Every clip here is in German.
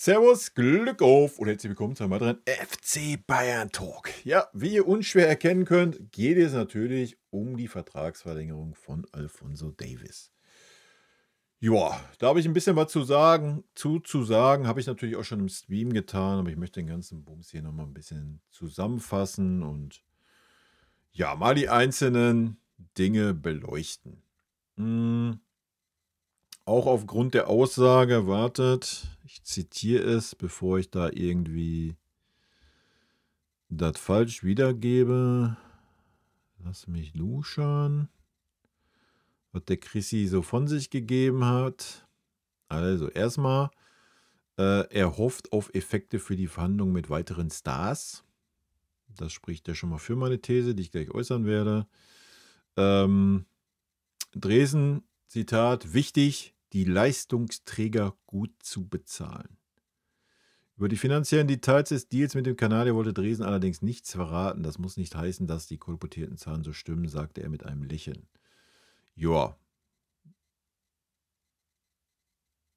Servus, Glück auf und herzlich willkommen zu einem weiteren FC Bayern Talk. Ja, wie ihr unschwer erkennen könnt, geht es natürlich um die Vertragsverlängerung von Alphonso Davies. Ja, da habe ich ein bisschen was zu sagen. Habe ich natürlich auch schon im Stream getan, aber ich möchte den ganzen Bums hier nochmal ein bisschen zusammenfassen und ja, mal die einzelnen Dinge beleuchten. Auch aufgrund der Aussage, wartet, ich zitiere es, bevor ich da irgendwie das falsch wiedergebe. Lass mich luschern, was der Chrissy so von sich gegeben hat. Also erstmal, er hofft auf Effekte für die Verhandlungen mit weiteren Stars. Das spricht ja schon mal für meine These, die ich gleich äußern werde. Dresden, Zitat, wichtig, die Leistungsträger gut zu bezahlen. Über die finanziellen Details des Deals mit dem Kanadier wollte Dresden allerdings nichts verraten. Das muss nicht heißen, dass die kolportierten Zahlen so stimmen, sagte er mit einem Lächeln. Ja.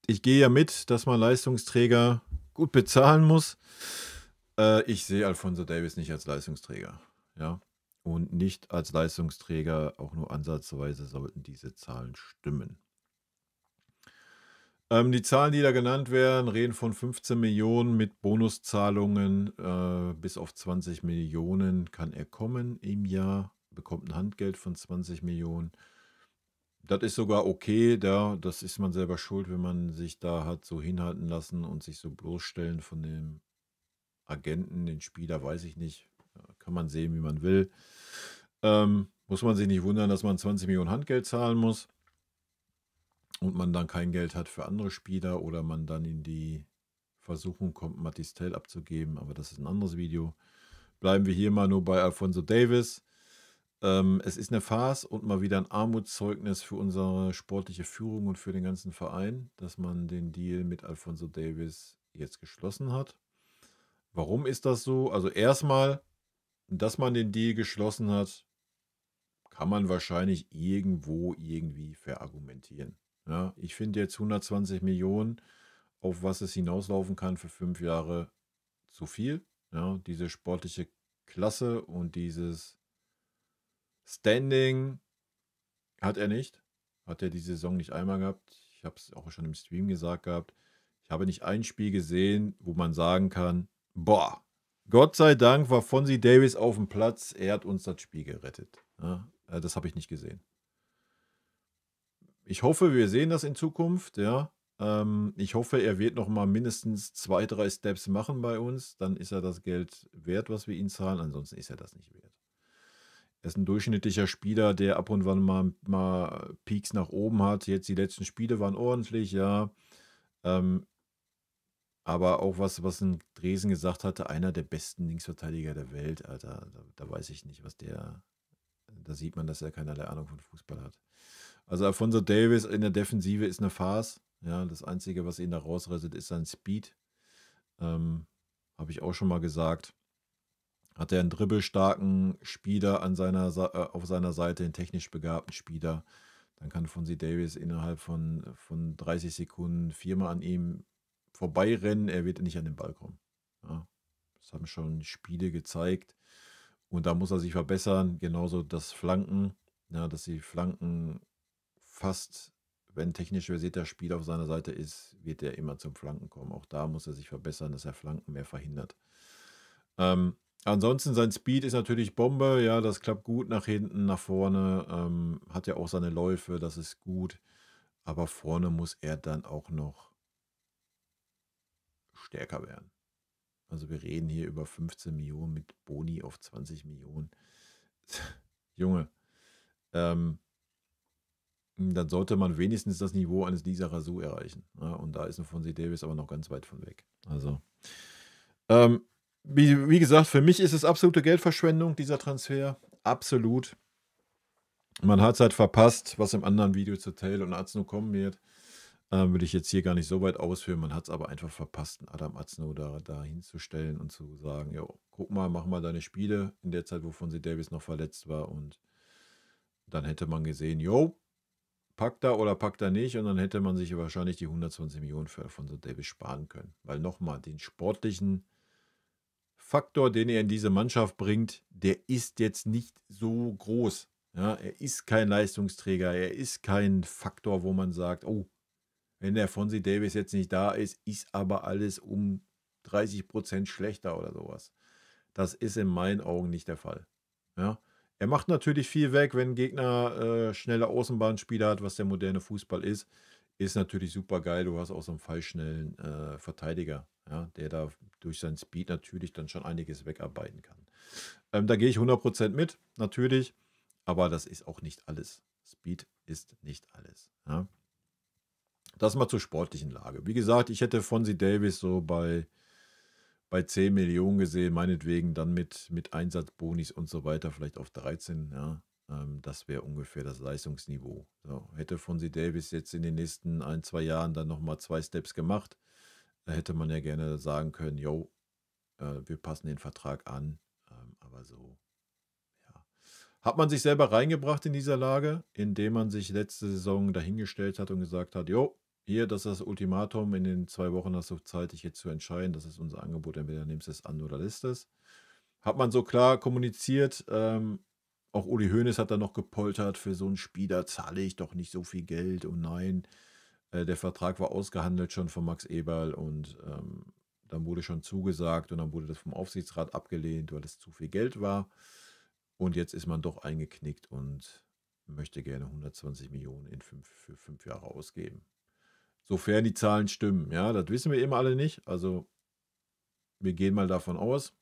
Ich gehe ja mit, dass man Leistungsträger gut bezahlen muss. Ich sehe Alphonso Davies nicht als Leistungsträger. Ja. Und nicht als Leistungsträger, auch nur ansatzweise sollten diese Zahlen stimmen. Die Zahlen, die da genannt werden, reden von 15 Millionen mit Bonuszahlungen. Bis auf 20 Millionen kann er kommen im Jahr, bekommt ein Handgeld von 20 Millionen. Das ist sogar okay, das ist man selber schuld, wenn man sich da hat so hinhalten lassen und sich so bloßstellen von dem Agenten, den Spieler, weiß ich nicht. Kann man sehen, wie man will. Muss man sich nicht wundern, dass man 20 Millionen Handgeld zahlen muss und man dann kein Geld hat für andere Spieler oder man dann in die Versuchung kommt, Matistel abzugeben, aber das ist ein anderes Video. Bleiben wir hier mal nur bei Alphonso Davies. Es ist eine Farce und mal wieder ein Armutszeugnis für unsere sportliche Führung und für den ganzen Verein, dass man den Deal mit Alphonso Davies jetzt geschlossen hat. Warum ist das so? Also erstmal, dass man den Deal geschlossen hat, kann man wahrscheinlich irgendwo irgendwie verargumentieren. Ja, ich finde jetzt 120 Millionen, auf was es hinauslaufen kann für 5 Jahre, zu viel. Ja, diese sportliche Klasse und dieses Standing hat er nicht. Hat er die Saison nicht einmal gehabt. Ich habe es auch schon im Stream gesagt gehabt. Ich habe nicht ein Spiel gesehen, wo man sagen kann, boah, Gott sei Dank war Fonzie Davies auf dem Platz. Er hat uns das Spiel gerettet. Ja, das habe ich nicht gesehen. Ich hoffe, wir sehen das in Zukunft, ja. Ich hoffe, er wird noch mal mindestens 2, 3 Steps machen bei uns. Dann ist er das Geld wert, was wir ihm zahlen. Ansonsten ist er das nicht wert. Er ist ein durchschnittlicher Spieler, der ab und wann mal Peaks nach oben hat. Jetzt die letzten Spiele waren ordentlich, ja. Aber auch was ein Dresen gesagt hatte, einer der besten Linksverteidiger der Welt, Alter. Da weiß ich nicht, was der. Da sieht man, dass er keinerlei Ahnung von Fußball hat. Also Alphonso Davies in der Defensive ist eine Farce. Ja, das Einzige, was ihn da rausrettet, ist sein Speed. Habe ich auch schon mal gesagt. Hat er einen dribbelstarken Spieler auf seiner Seite, einen technisch begabten Spieler, dann kann Fonzie Davies innerhalb von 30 Sekunden 4-mal an ihm vorbeirennen. Er wird nicht an den Ball kommen. Ja, das haben schon Spiele gezeigt. Und da muss er sich verbessern. Genauso das Flanken. Ja, dass die Flanken fast, wenn technisch versierter Spieler auf seiner Seite ist, wird er immer zum Flanken kommen. Auch da muss er sich verbessern, dass er Flanken mehr verhindert. Ansonsten sein Speed ist natürlich Bombe. Ja, das klappt gut nach hinten, nach vorne. Hat ja auch seine Läufe, das ist gut. Aber vorne muss er dann auch noch stärker werden. Also wir reden hier über 15 Millionen mit Boni auf 20 Millionen. Junge, dann sollte man wenigstens das Niveau eines Lisa Razou erreichen. Ja, und da ist ein Fonzie Davies aber noch ganz weit von weg. Also, wie gesagt, für mich ist es absolute Geldverschwendung, dieser Transfer. Absolut. Man hat es halt verpasst, was im anderen Video zu Tail und Azno kommen wird. Will ich jetzt hier gar nicht so weit ausführen. Man hat es aber einfach verpasst, einen Adam Azno da hinzustellen und zu sagen, jo, guck mal, mach mal deine Spiele in der Zeit, wo Fonzie Davies noch verletzt war. Und dann hätte man gesehen, jo, packt er oder packt er nicht und dann hätte man sich wahrscheinlich die 120 Millionen für Alphonso Davies sparen können. Weil nochmal, den sportlichen Faktor, den er in diese Mannschaft bringt, der ist jetzt nicht so groß. Ja, er ist kein Leistungsträger, er ist kein Faktor, wo man sagt, oh, wenn der Fonzie Davies jetzt nicht da ist, ist aber alles um 30% schlechter oder sowas. Das ist in meinen Augen nicht der Fall. Ja. Er macht natürlich viel weg, wenn ein Gegner schnelle Außenbahnspieler hat, was der moderne Fußball ist. Ist natürlich super geil. Du hast auch so einen fallschnellen Verteidiger, ja, der da durch seinen Speed natürlich dann schon einiges wegarbeiten kann. Da gehe ich 100% mit, natürlich. Aber das ist auch nicht alles. Speed ist nicht alles. Ja. Das mal zur sportlichen Lage. Wie gesagt, ich hätte Fonzie Davies so bei 10 Millionen gesehen, meinetwegen dann mit Einsatzbonis und so weiter, vielleicht auf 13, ja. Das wäre ungefähr das Leistungsniveau. So, hätte Fonzie Davies jetzt in den nächsten 1, 2 Jahren dann nochmal 2 Steps gemacht, da hätte man ja gerne sagen können, yo, wir passen den Vertrag an. Aber so, ja. Hat man sich selber reingebracht in dieser Lage, indem man sich letzte Saison dahingestellt hat und gesagt hat, jo, hier, das ist das Ultimatum, in den 2 Wochen hast du Zeit, dich jetzt zu entscheiden, das ist unser Angebot, entweder nimmst du es an oder lässt es. Hat man so klar kommuniziert, auch Uli Hoeneß hat da noch gepoltert, für so einen Spieler zahle ich doch nicht so viel Geld und nein, der Vertrag war ausgehandelt schon von Max Eberl und dann wurde schon zugesagt und dann wurde das vom Aufsichtsrat abgelehnt, weil es zu viel Geld war. Und jetzt ist man doch eingeknickt und möchte gerne 120 Millionen für 5 Jahre ausgeben. Sofern die Zahlen stimmen. Ja, das wissen wir eben alle nicht. Also wir gehen mal davon aus.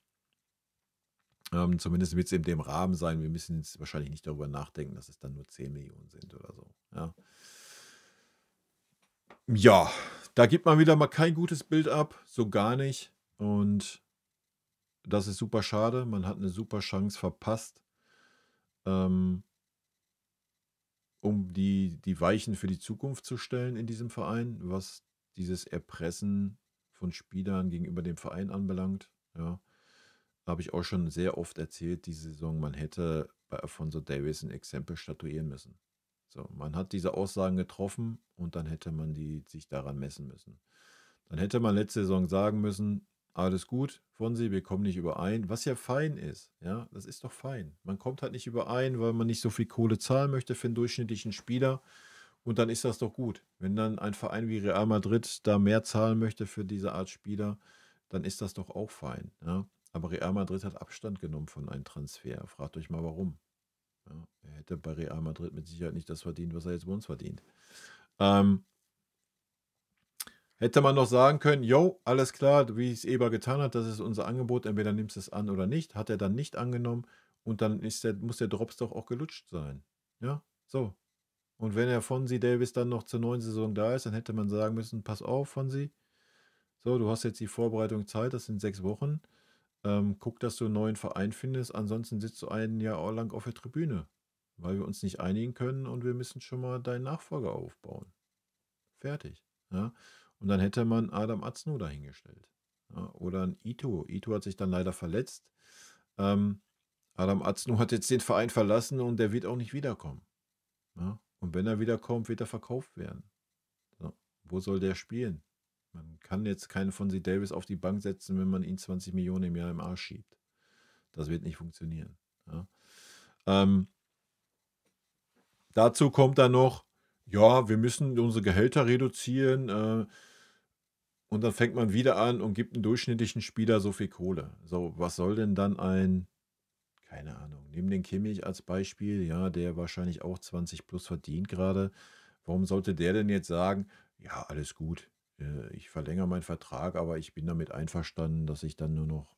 Zumindest wird es in dem Rahmen sein. Wir müssen jetzt wahrscheinlich nicht darüber nachdenken, dass es dann nur 10 Millionen sind oder so. Ja, ja, da gibt man wieder mal kein gutes Bild ab. So gar nicht. Und das ist super schade. Man hat eine super Chance verpasst. Um die Weichen für die Zukunft zu stellen in diesem Verein, was dieses Erpressen von Spielern gegenüber dem Verein anbelangt. Ja, habe ich auch schon sehr oft erzählt, diese Saison, man hätte bei Alphonso Davies ein Exempel statuieren müssen. So, man hat diese Aussagen getroffen und dann hätte man sich daran messen müssen. Dann hätte man letzte Saison sagen müssen, alles gut, Fonsi, wir kommen nicht überein, was ja fein ist. Ja, das ist doch fein. Man kommt halt nicht überein, weil man nicht so viel Kohle zahlen möchte für einen durchschnittlichen Spieler. Und dann ist das doch gut. Wenn dann ein Verein wie Real Madrid da mehr zahlen möchte für diese Art Spieler, dann ist das doch auch fein. Ja? Aber Real Madrid hat Abstand genommen von einem Transfer. Fragt euch mal warum. Ja? Er hätte bei Real Madrid mit Sicherheit nicht das verdient, was er jetzt bei uns verdient. Hätte man noch sagen können, jo, alles klar, wie es Eber getan hat, das ist unser Angebot, entweder nimmst du es an oder nicht. Hat er dann nicht angenommen und dann muss der Drops doch auch gelutscht sein. Ja, so. Und wenn der Fonzie Davies dann noch zur neuen Saison da ist, dann hätte man sagen müssen, pass auf, Fonzie, so, du hast jetzt die Vorbereitung Zeit, das sind 6 Wochen. Guck, dass du einen neuen Verein findest, ansonsten sitzt du ein Jahr lang auf der Tribüne, weil wir uns nicht einigen können und wir müssen schon mal deinen Nachfolger aufbauen. Fertig. Ja? Und dann hätte man Adam Azno dahingestellt. Ja? Oder ein Ito. Ito hat sich dann leider verletzt. Adam Azno hat jetzt den Verein verlassen und der wird auch nicht wiederkommen. Ja? Und wenn er wiederkommt, wird er verkauft werden. So. Wo soll der spielen? Man kann jetzt keinen Fonzie Davies auf die Bank setzen, wenn man ihn 20 Millionen im Jahr im Arsch schiebt. Das wird nicht funktionieren. Ja? Dazu kommt dann noch, ja, wir müssen unsere Gehälter reduzieren. Und dann fängt man wieder an und gibt einem durchschnittlichen Spieler so viel Kohle. So, was soll denn dann keine Ahnung, nehmen den Kimmich als Beispiel, ja, der wahrscheinlich auch 20 plus verdient gerade. Warum sollte der denn jetzt sagen, ja, alles gut, ich verlängere meinen Vertrag, aber ich bin damit einverstanden, dass ich dann nur noch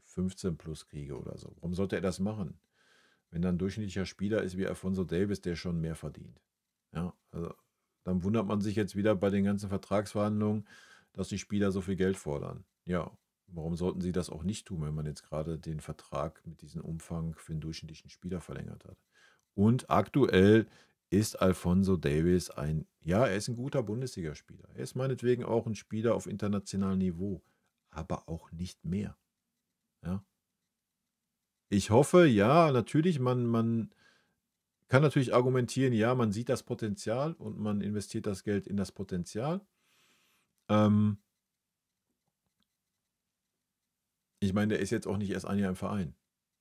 15 plus kriege oder so. Warum sollte er das machen? Wenn dann ein durchschnittlicher Spieler ist wie Alphonso Davies, der schon mehr verdient. Ja, also dann wundert man sich jetzt wieder bei den ganzen Vertragsverhandlungen, dass die Spieler so viel Geld fordern. Ja, warum sollten sie das auch nicht tun, wenn man jetzt gerade den Vertrag mit diesem Umfang für einen durchschnittlichen Spieler verlängert hat? Und aktuell ist Alphonso Davies ja, er ist ein guter Bundesligaspieler. Er ist meinetwegen auch ein Spieler auf internationalem Niveau, aber auch nicht mehr. Ja. Ich hoffe, ja, natürlich, man Kann natürlich argumentieren, ja, man sieht das Potenzial und man investiert das Geld in das Potenzial. Ähm, Ich meine, der ist jetzt auch nicht erst ein Jahr im Verein.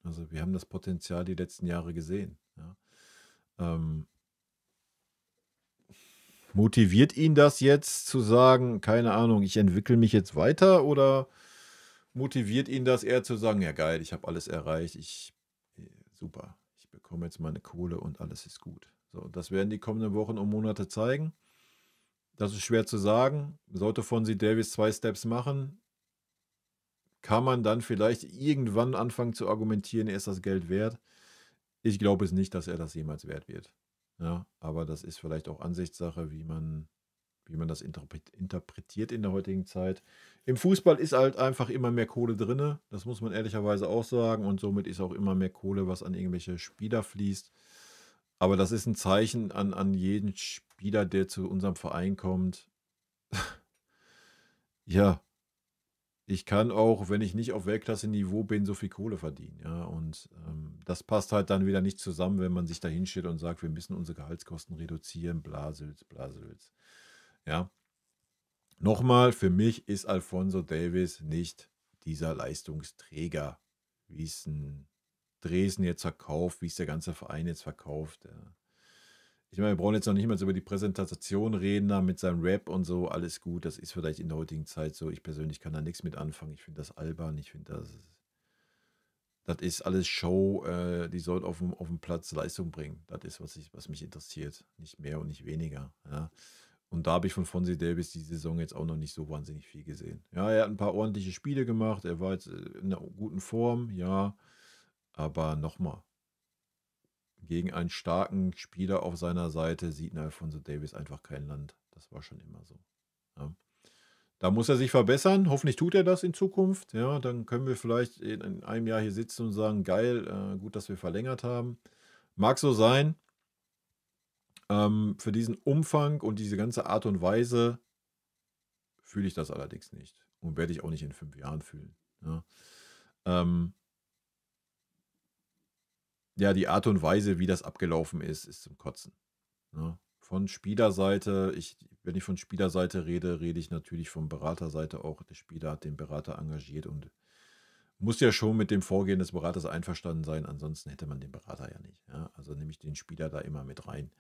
Also wir haben das Potenzial die letzten Jahre gesehen. Ja. Ähm, Motiviert ihn das jetzt zu sagen, keine Ahnung, ich entwickle mich jetzt weiter, oder motiviert ihn das eher zu sagen, ja geil, ich habe alles erreicht, super, ich bekomme jetzt meine Kohle und alles ist gut. So, das werden die kommenden Wochen und Monate zeigen. Das ist schwer zu sagen. Sollte Fonzie Davis 2 Steps machen, kann man dann vielleicht irgendwann anfangen zu argumentieren, er ist das Geld wert. Ich glaube es nicht, dass er das jemals wert wird. Ja, aber das ist vielleicht auch Ansichtssache, wie man das interpretiert in der heutigen Zeit. Im Fußball ist halt einfach immer mehr Kohle drinne, das muss man ehrlicherweise auch sagen, und somit ist auch immer mehr Kohle, was an irgendwelche Spieler fließt. Aber das ist ein Zeichen an jeden Spieler, der zu unserem Verein kommt. Ja, ich kann auch, wenn ich nicht auf Weltklasse-Niveau bin, so viel Kohle verdienen. Ja, und das passt halt dann wieder nicht zusammen, wenn man sich da hinstellt und sagt, wir müssen unsere Gehaltskosten reduzieren, Blasels, Blasels. Ja, nochmal, für mich ist Alphonso Davies nicht dieser Leistungsträger, wie es ein Dresden jetzt verkauft, wie es der ganze Verein jetzt verkauft. Ich meine, wir brauchen jetzt noch nicht mal so über die Präsentation reden, da mit seinem Rap und so, alles gut. Das ist vielleicht in der heutigen Zeit so. Ich persönlich kann da nichts mit anfangen. Ich finde das albern. Ich finde das ist alles Show. Die soll auf dem Platz Leistung bringen. Das ist, was mich interessiert. Nicht mehr und nicht weniger. Ja. Und da habe ich von Fonzie Davis die Saison jetzt auch noch nicht so wahnsinnig viel gesehen. Ja, er hat ein paar ordentliche Spiele gemacht. Er war jetzt in einer guten Form, ja. Aber nochmal, gegen einen starken Spieler auf seiner Seite sieht ein Alphonso Davies einfach kein Land. Das war schon immer so. Ja. Da muss er sich verbessern. Hoffentlich tut er das in Zukunft. Ja, dann können wir vielleicht in einem Jahr hier sitzen und sagen, geil, gut, dass wir verlängert haben. Mag so sein. Für diesen Umfang und diese ganze Art und Weise fühle ich das allerdings nicht. Und werde ich auch nicht in 5 Jahren fühlen. Ja. Ja, die Art und Weise, wie das abgelaufen ist zum Kotzen. Ja. Von Spielerseite, wenn ich von Spielerseite rede, rede ich natürlich von Beraterseite auch. Der Spieler hat den Berater engagiert und muss ja schon mit dem Vorgehen des Beraters einverstanden sein, ansonsten hätte man den Berater ja nicht. Ja. Also nehme ich den Spieler da immer mit rein.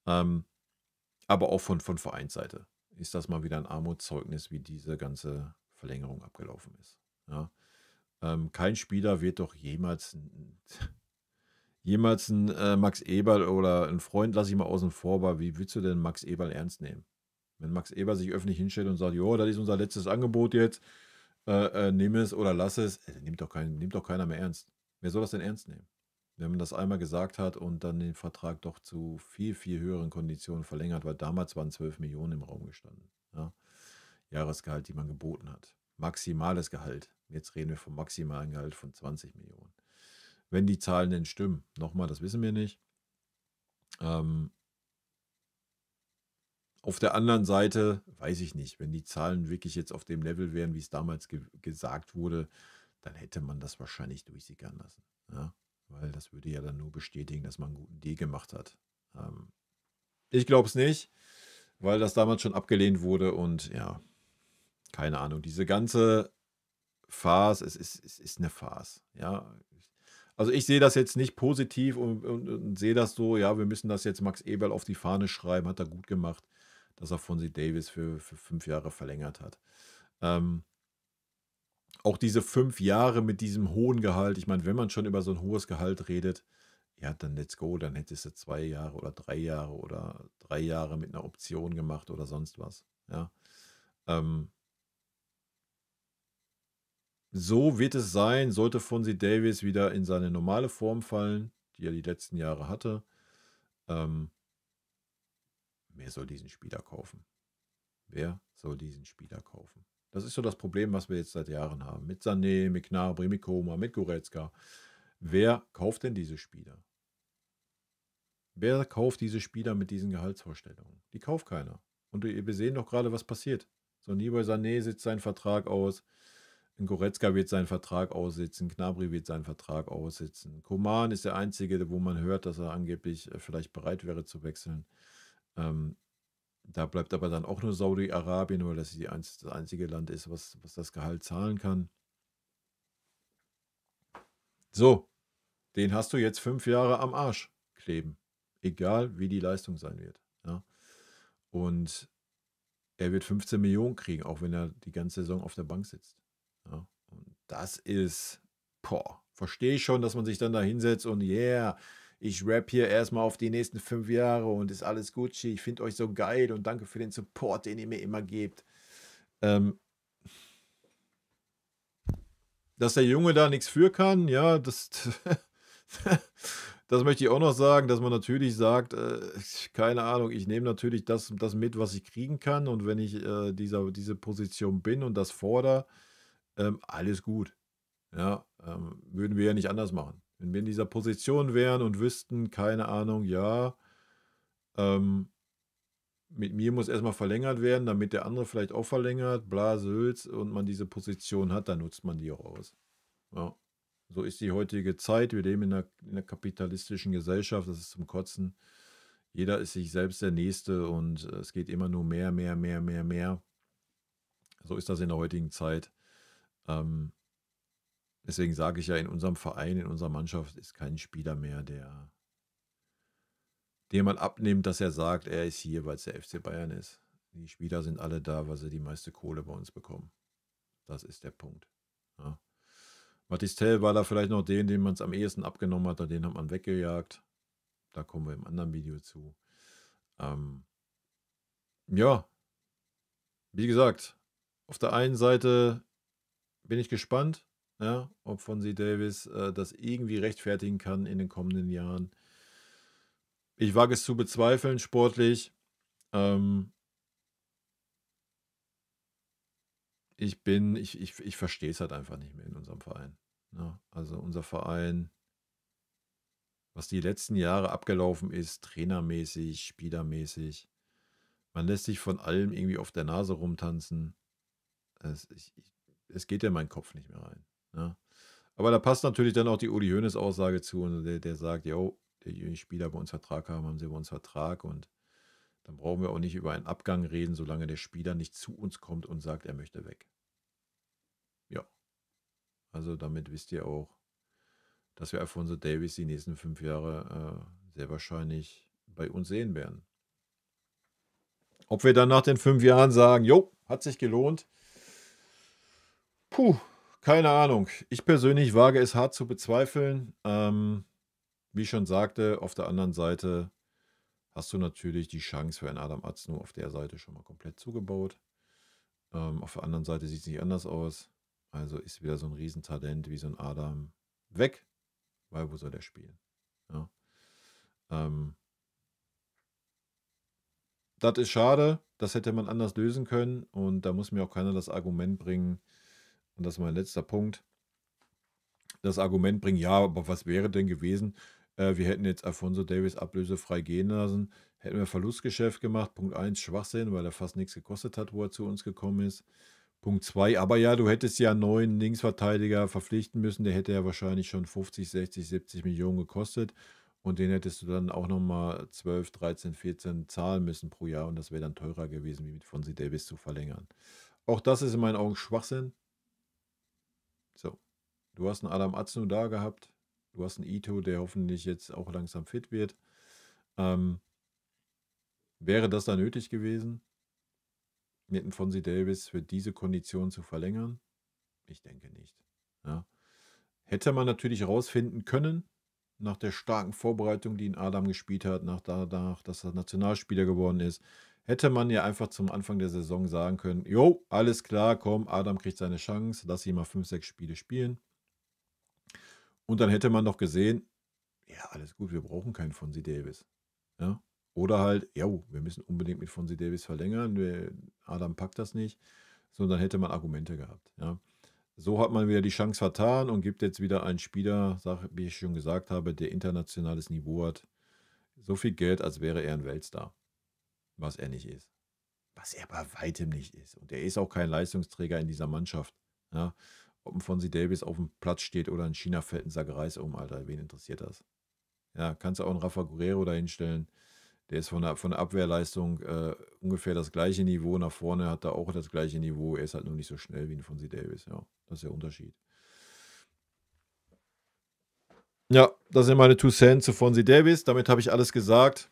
Aber auch von Vereinsseite ist das mal wieder ein Armutszeugnis, wie diese ganze Verlängerung abgelaufen ist. Ja. Kein Spieler wird doch jemals ein Max Eberl, oder ein Freund lasse ich mal außen vor, aber wie willst du denn Max Eberl ernst nehmen? Wenn Max Eberl sich öffentlich hinstellt und sagt, jo, das ist unser letztes Angebot jetzt, nimm es oder lass es, nimmt doch keiner mehr ernst. Wer soll das denn ernst nehmen? Wenn man das einmal gesagt hat und dann den Vertrag doch zu viel, viel höheren Konditionen verlängert, weil damals waren 12 Millionen im Raum gestanden. Ja? Jahresgehalt, die man geboten hat. Maximales Gehalt. Jetzt reden wir vom maximalen Gehalt von 20 Millionen. Wenn die Zahlen denn stimmen. Nochmal, das wissen wir nicht. Auf der anderen Seite weiß ich nicht, wenn die Zahlen wirklich jetzt auf dem Level wären, wie es damals gesagt wurde, dann hätte man das wahrscheinlich durchsickern lassen. Ja? Weil das würde ja dann nur bestätigen, dass man einen guten Deal gemacht hat. Ich glaube es nicht, weil das damals schon abgelehnt wurde und ja, keine Ahnung. Diese ganze Farce, es ist eine Farce. Ja? Also ich sehe das jetzt nicht positiv und sehe das so, ja, wir müssen das jetzt Max Eberl auf die Fahne schreiben, hat er gut gemacht, dass er Fonzie Davis für 5 Jahre verlängert hat. Auch diese 5 Jahre mit diesem hohen Gehalt, ich meine, wenn man schon über so ein hohes Gehalt redet, ja, dann let's go, dann hättest du 2 Jahre oder 3 Jahre oder 3 Jahre mit einer Option gemacht oder sonst was. Ja. So wird es sein, sollte Fonzie Davis wieder in seine normale Form fallen, die er die letzten Jahre hatte. Wer soll diesen Spieler kaufen? Wer soll diesen Spieler kaufen? Das ist so das Problem, was wir jetzt seit Jahren haben. Mit Sané, mit Gnabry, mit Koma, mit Goretzka. Wer kauft denn diese Spieler? Wer kauft diese Spieler mit diesen Gehaltsvorstellungen? Die kauft keiner. Und wir sehen doch gerade, was passiert. So ein Leroy Sané sitzt seinen Vertrag aus. Ein Goretzka wird seinen Vertrag aussitzen, Gnabry wird seinen Vertrag aussitzen. Coman ist der Einzige, wo man hört, dass er angeblich vielleicht bereit wäre zu wechseln. Ähm, Da bleibt aber dann auch nur Saudi-Arabien, weil das das einzige Land ist, was das Gehalt zahlen kann. So, den hast du jetzt 5 Jahre am Arsch kleben. Egal, wie die Leistung sein wird. Ja. Und er wird 15 Millionen kriegen, auch wenn er die ganze Saison auf der Bank sitzt. Ja. Und das ist, verstehe ich schon, dass man sich dann da hinsetzt und ich rap hier erstmal auf die nächsten 5 Jahre und ist alles Gucci. Ich finde euch so geil und danke für den Support, den ihr mir immer gebt. Dass der Junge da nichts für kann, ja, das möchte ich auch noch sagen, dass man natürlich sagt, keine Ahnung, ich nehme natürlich das mit, was ich kriegen kann und wenn ich, diese Position bin und das fordere, alles gut. Ja, würden wir ja nicht anders machen. Wenn wir in dieser Position wären und wüssten, keine Ahnung, ja, mit mir muss erstmal verlängert werden, damit der andere vielleicht auch verlängert, bla, Sülz, und man diese Position hat, dann nutzt man die auch aus. Ja. So ist die heutige Zeit. Wir leben in einer kapitalistischen Gesellschaft, das ist zum Kotzen. Jeder ist sich selbst der Nächste und es geht immer nur mehr, mehr, mehr, mehr, mehr. So ist das in der heutigen Zeit. Deswegen sage ich ja, in unserem Verein, in unserer Mannschaft ist kein Spieler mehr, dem man abnimmt, dass er sagt, er ist hier, weil es der FC Bayern ist. Die Spieler sind alle da, weil sie die meiste Kohle bei uns bekommen. Das ist der Punkt. Ja. Mathys Tel war da vielleicht noch den man es am ehesten abgenommen hat, den hat man weggejagt. Da kommen wir im anderen Video zu. Ja, wie gesagt, auf der einen Seite bin ich gespannt, ja, ob Fonzie Davis das irgendwie rechtfertigen kann in den kommenden Jahren. Ich wage es zu bezweifeln, sportlich. Ich verstehe es halt einfach nicht mehr in unserem Verein. Ja, also unser Verein, was die letzten Jahre abgelaufen ist, trainermäßig, spielermäßig, man lässt sich von allem irgendwie auf der Nase rumtanzen. Es geht ja in meinen Kopf nicht mehr rein. Ja. Aber da passt natürlich dann auch die Uli Hoeneß Aussage zu, und der sagt, jo, die Spieler bei uns Vertrag haben sie bei uns Vertrag, und dann brauchen wir auch nicht über einen Abgang reden, solange der Spieler nicht zu uns kommt und sagt, er möchte weg. Ja, also damit wisst ihr auch, dass wir Alphonso Davies die nächsten 5 Jahre sehr wahrscheinlich bei uns sehen werden. Ob wir dann nach den 5 Jahren sagen, jo, hat sich gelohnt, keine Ahnung. Ich persönlich wage es hart zu bezweifeln. Wie ich schon sagte, auf der anderen Seite hast du natürlich die Chance für einen Adam Aznou auf der Seite schon mal komplett zugebaut. Auf der anderen Seite sieht es nicht anders aus. Also ist wieder so ein Riesentalent wie so ein Adam weg, weil wo soll der spielen? Ja. Das ist schade, das hätte man anders lösen können, und da muss mir auch keiner das Argument bringen, und das ist mein letzter Punkt, das Argument bringen, ja, aber was wäre denn gewesen? Wir hätten jetzt Alphonso Davies ablösefrei gehen lassen, hätten wir Verlustgeschäft gemacht. Punkt 1, Schwachsinn, weil er fast nichts gekostet hat, wo er zu uns gekommen ist. Punkt 2, aber ja, du hättest ja einen neuen Linksverteidiger verpflichten müssen, der hätte ja wahrscheinlich schon 50, 60, 70 Millionen gekostet, und den hättest du dann auch nochmal 12, 13, 14 zahlen müssen pro Jahr, und das wäre dann teurer gewesen, wie mit Fonzie Davies zu verlängern. Auch das ist in meinen Augen Schwachsinn. So, du hast einen Adam Aznou da gehabt, du hast einen Ito, der hoffentlich jetzt auch langsam fit wird. Wäre das da nötig gewesen, mit einem Fonzie Davies für diese Kondition zu verlängern? Ich denke nicht. Ja. Hätte man natürlich herausfinden können, nach der starken Vorbereitung, die in Adam gespielt hat, danach, dass er Nationalspieler geworden ist, hätte man ja einfach zum Anfang der Saison sagen können, jo, alles klar, komm, Adam kriegt seine Chance, lass ihn mal 5, 6 Spiele spielen. Und dann hätte man doch gesehen, ja, alles gut, wir brauchen keinen Fonzie Davies. Ja? Oder halt, ja, wir müssen unbedingt mit Fonzie Davies verlängern, Adam packt das nicht. So, dann hätte man Argumente gehabt. Ja? So hat man wieder die Chance vertan und gibt jetzt wieder einen Spieler, wie ich schon gesagt habe, der internationales Niveau hat. So viel Geld, als wäre er ein Weltstar. Was er nicht ist. Was er bei weitem nicht ist. Und er ist auch kein Leistungsträger in dieser Mannschaft. Ja? Ob ein Fonzie Davies auf dem Platz steht oder in China fällt ein Sack Reis um, Alter. Wen interessiert das? Ja, kannst du auch einen Rafa Guerrero dahinstellen. Der ist von der Abwehrleistung ungefähr das gleiche Niveau. Nach vorne hat er auch das gleiche Niveau. Er ist halt nur nicht so schnell wie ein Fonzie Davies. Ja, das ist der Unterschied. Ja, das sind meine 2 Cents zu Fonzie Davies. Damit habe ich alles gesagt.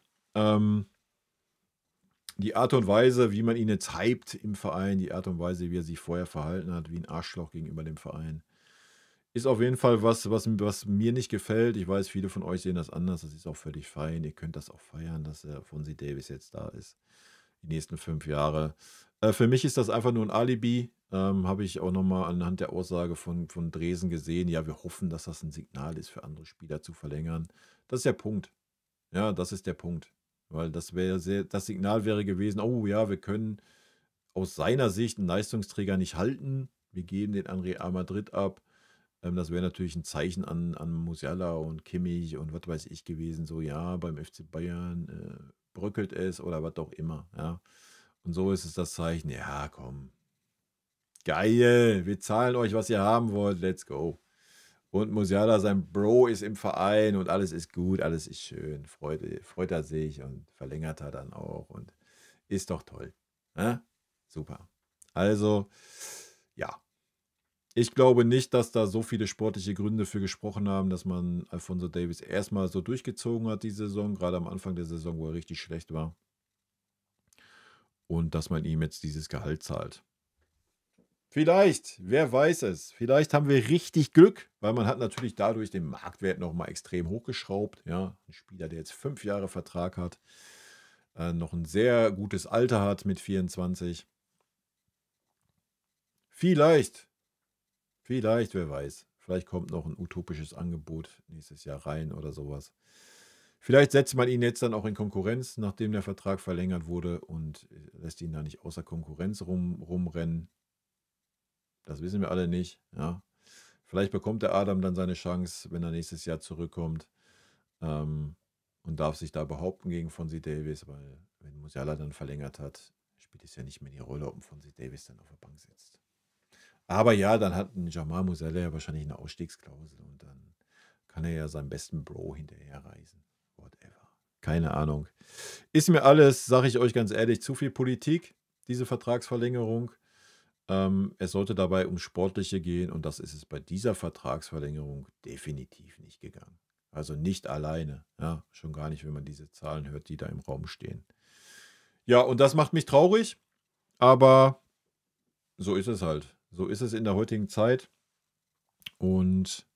Die Art und Weise, wie man ihn jetzt hypt im Verein, die Art und Weise, wie er sich vorher verhalten hat, wie ein Arschloch gegenüber dem Verein, ist auf jeden Fall was mir nicht gefällt. Ich weiß, viele von euch sehen das anders. Das ist auch völlig fein. Ihr könnt das auch feiern, dass Fonzie Davies jetzt da ist. Die nächsten 5 Jahre. Für mich ist das einfach nur ein Alibi. Habe ich auch nochmal anhand der Aussage von Dresen gesehen. Ja, wir hoffen, dass das ein Signal ist für andere Spieler zu verlängern. Das ist der Punkt. Ja, das ist der Punkt. Weil das Signal wäre gewesen, oh ja, wir können aus seiner Sicht einen Leistungsträger nicht halten. Wir geben den an Real Madrid ab. Das wäre natürlich ein Zeichen an Musiala und Kimmich und was weiß ich gewesen. So, ja, beim FC Bayern bröckelt es oder was auch immer. Ja. Und so ist es das Zeichen, ja, komm. Geil, wir zahlen euch, was ihr haben wollt, let's go. Und Musiala, sein Bro, ist im Verein und alles ist gut, alles ist schön. Freut er sich und verlängert er dann auch und ist doch toll. Ja? Super. Also, ja. Ich glaube nicht, dass da so viele sportliche Gründe für gesprochen haben, dass man Alphonso Davies erstmal so durchgezogen hat, die Saison, gerade am Anfang der Saison, wo er richtig schlecht war. Und dass man ihm jetzt dieses Gehalt zahlt. Vielleicht, wer weiß es. Vielleicht haben wir richtig Glück, weil man hat natürlich dadurch den Marktwert nochmal extrem hochgeschraubt. Ja, ein Spieler, der jetzt 5 Jahre Vertrag hat, noch ein sehr gutes Alter hat mit 24. Vielleicht, wer weiß. Vielleicht kommt noch ein utopisches Angebot nächstes Jahr rein oder sowas. Vielleicht setzt man ihn jetzt dann auch in Konkurrenz, nachdem der Vertrag verlängert wurde und lässt ihn da nicht außer Konkurrenz rumrennen. Das wissen wir alle nicht. Ja. Vielleicht bekommt der Adam dann seine Chance, wenn er nächstes Jahr zurückkommt und darf sich da behaupten gegen Fonzie Davies, weil wenn Musiala dann verlängert hat, spielt es ja nicht mehr die Rolle, ob ein Fonzie Davies dann auf der Bank sitzt. Aber ja, dann hat ein Jamal Musiala ja wahrscheinlich eine Ausstiegsklausel und dann kann er ja seinen besten Bro hinterherreisen. Whatever. Keine Ahnung. Ist mir alles, sage ich euch ganz ehrlich, zu viel Politik, diese Vertragsverlängerung. Es sollte dabei um Sportliche gehen und das ist es bei dieser Vertragsverlängerung definitiv nicht gegangen. Also nicht alleine, ja, schon gar nicht, wenn man diese Zahlen hört, die da im Raum stehen. Ja, und das macht mich traurig, aber so ist es halt. So ist es in der heutigen Zeit. Und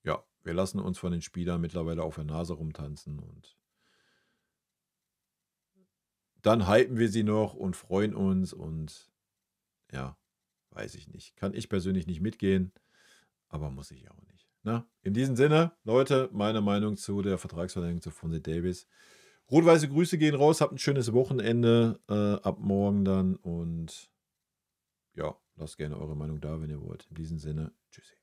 ja, wir lassen uns von den Spielern mittlerweile auf der Nase rumtanzen und dann hypen wir sie noch und freuen uns und ja, weiß ich nicht. Kann ich persönlich nicht mitgehen, aber muss ich auch nicht. Na, in diesem Sinne, Leute, meine Meinung zu der Vertragsverlängerung zu Fonzie Davies. Rot-weiße Grüße gehen raus, habt ein schönes Wochenende ab morgen dann und ja, lasst gerne eure Meinung da, wenn ihr wollt. In diesem Sinne, tschüssi.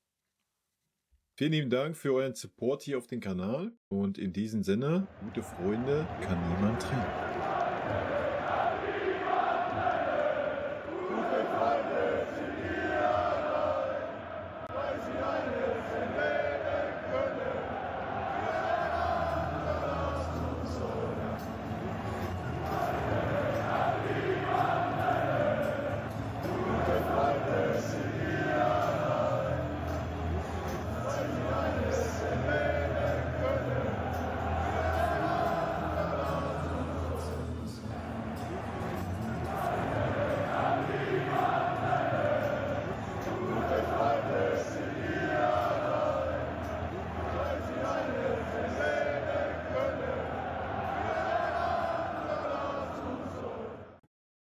Vielen lieben Dank für euren Support hier auf dem Kanal und in diesem Sinne, gute Freunde kann niemand trennen.